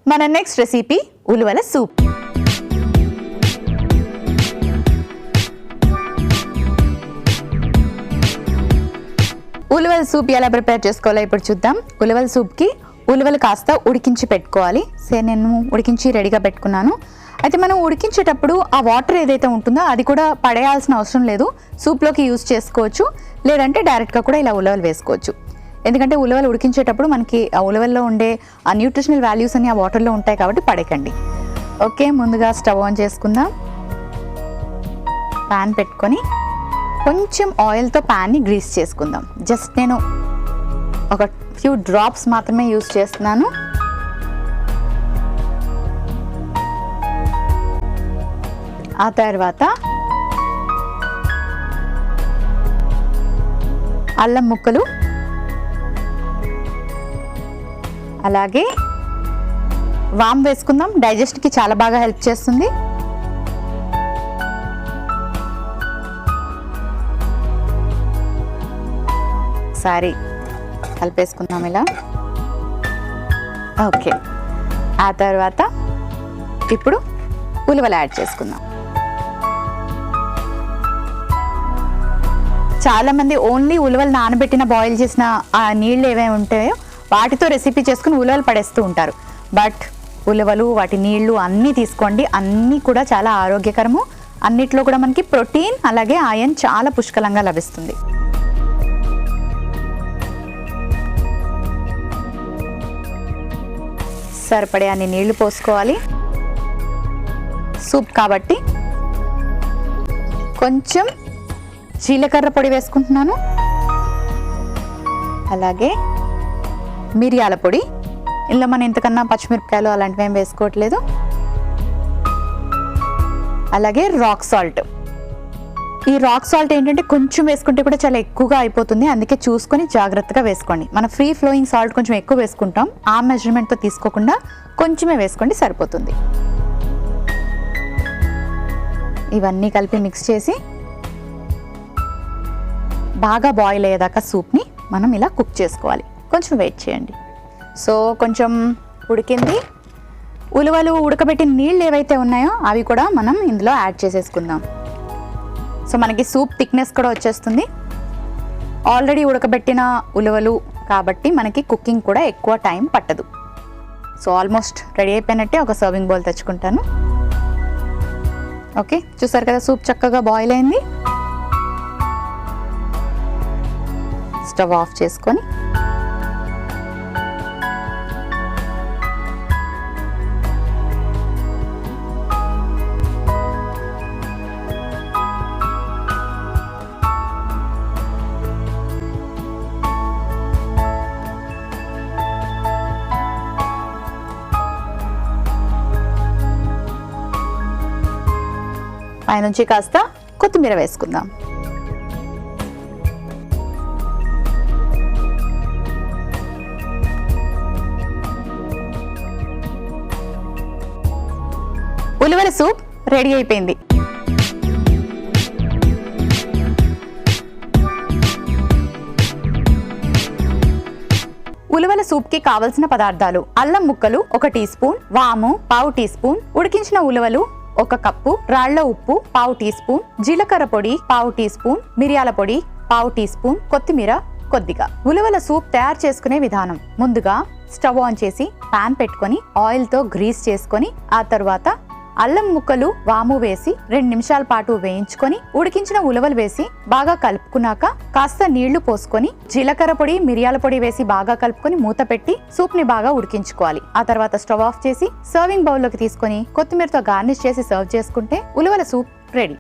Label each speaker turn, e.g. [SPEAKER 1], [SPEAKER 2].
[SPEAKER 1] మన next recipe ఉలువల soup. ఉలువల soup ఎలా prepare చేసుకోవాలో ఇప్పుడు చూద్దాం. ఉలువల సూప్కి ఉలువలు కాస్త ఉడికించి పెట్టుకోవాలి. నేను ఉడికించి రెడీగా పెట్టుకున్నాను. అయితే మనం ఉడికించేటప్పుడు ఆ వాటర్ ఏదైతే ఉంటుందో అది కూడా పడేయాల్సిన అవసరం లేదు. సూప్లోకి యూజ్ చేసుకోవచ్చు, లేదంటే డైరెక్ట్గా కూడా ఇలా ఉలవలు వేసుకోవచ్చు. ఎందుకంటే ఉలవలు ఉడికించేటప్పుడు మనకి ఆ ఉలవల్లో ఉండే ఆ న్యూట్రిషనల్ వాల్యూస్ అన్ని ఆ వాటర్లో ఉంటాయి కాబట్టి పడేకండి. ఓకే, ముందుగా స్టవ్ ఆన్ చేసుకుందాం. ప్యాన్ పెట్టుకొని కొంచెం ఆయిల్తో ప్యాన్ని గ్రీస్ చేసుకుందాం. జస్ట్ నేను ఒక ఫ్యూ డ్రాప్స్ మాత్రమే యూజ్ చేస్తున్నాను. ఆ తర్వాత అల్లం ముక్కలు, అలాగే వామ్ వేసుకుందాం. డైజెస్ట్కి చాలా బాగా హెల్ప్ చేస్తుంది. ఒకసారి కలిపేసుకుందాం ఇలా. ఓకే, ఆ తర్వాత ఇప్పుడు ఉలువలు యాడ్ చేసుకుందాం. చాలామంది ఓన్లీ ఉలువలు నానబెట్టిన బాయిల్ చేసిన ఆ నీళ్ళు ఏవైనా ఉంటాయో వాటితో రెసిపీ చేసుకుని ఉలువలు పడేస్తూ ఉంటారు. బట్ ఉలువలు, వాటి నీళ్లు అన్నీ తీసుకోండి. అన్నీ కూడా చాలా ఆరోగ్యకరము. అన్నిట్లో కూడా మనకి ప్రోటీన్ అలాగే ఐరన్ చాలా పుష్కలంగా లభిస్తుంది. సరిపడే అన్ని నీళ్లు పోసుకోవాలి. సూప్ కాబట్టి కొంచెం జీలకర్ర పొడి వేసుకుంటున్నాను, అలాగే మిరియాల పొడి. ఇందులో మనం ఇంతకన్నా పచ్చిమిరపకాయలు అలాంటివి ఏం వేసుకోవట్లేదు. అలాగే రాక్ సాల్ట్. ఈ రాక్ సాల్ట్ ఏంటంటే కొంచెం వేసుకుంటే కూడా చాలా ఎక్కువగా అయిపోతుంది, అందుకే చూసుకొని జాగ్రత్తగా వేసుకోండి. మన ఫ్రీ ఫ్లోయింగ్ సాల్ట్ కొంచెం ఎక్కువ వేసుకుంటాం, ఆ మెజర్మెంట్తో తీసుకోకుండా కొంచెమే వేసుకోండి, సరిపోతుంది. ఇవన్నీ కలిపి మిక్స్ చేసి బాగా బాయిల్ అయ్యేదాకా సూప్ని మనం ఇలా కుక్ చేసుకోవాలి. కొంచెం వెయిట్ చేయండి. సో కొంచెం ఉడికింది. ఉలువలు ఉడకబెట్టిన నీళ్ళు ఏవైతే ఉన్నాయో అవి కూడా మనం ఇందులో యాడ్ చేసేసుకుందాం. సో మనకి సూప్ థిక్నెస్ కూడా వచ్చేస్తుంది. ఆల్రెడీ ఉడకబెట్టిన ఉలువలు కాబట్టి మనకి కుకింగ్ కూడా ఎక్కువ టైం పట్టదు. సో ఆల్మోస్ట్ రెడీ అయిపోయినట్టే. ఒక సర్వింగ్ బౌల్ తెచ్చుకుంటాను. ఓకే, చూసారు కదా సూప్ చక్కగా బాయిల్ అయింది. స్టవ్ ఆఫ్ చేసుకొని పైనుంచి కాస్త కొత్తిమీర వేసుకుందాం. ఉలువల సూప్ రెడీ అయిపోయింది. ఉలువల సూప్ కి కావలసిన పదార్థాలు: అల్లం ముక్కలు 1 టీ స్పూన్, వాము 1/2 టీ స్పూన్, ఉడికించిన ఉలువలు 1 కప్పు, రాళ్ల ఉప్పు 1/2 టీ స్పూన్, జీలకర్ర పొడి 1/2 టీ స్పూన్, మిరియాల పొడి 1/2 టీ స్పూన్, కొత్తిమీర కొద్దిగా. ఉలువల సూప్ తయారు చేసుకునే విధానం: ముందుగా స్టవ్ ఆన్ చేసి పాన్ పెట్టుకొని ఆయిల్ తో గ్రీస్ చేసుకొని ఆ తర్వాత అల్లం ముక్కలు, వాము వేసి 2 నిమిషాల పాటు వేయించుకొని ఉడికించిన ఉలవలు వేసి బాగా కలుపుకున్నాక కాస్త నీళ్లు పోసుకొని జీలకర్ర పొడి, మిరియాల పొడి వేసి బాగా కలుపుకొని మూత పెట్టి సూప్ ని బాగా ఉడికించుకోవాలి. ఆ తర్వాత స్టవ్ ఆఫ్ చేసి సర్వింగ్ బౌల్ లోకి తీసుకొని కొత్తిమీరతో గార్నిష్ చేసి సర్వ్ చేసుకుంటే ఉలవల సూప్ రెడీ.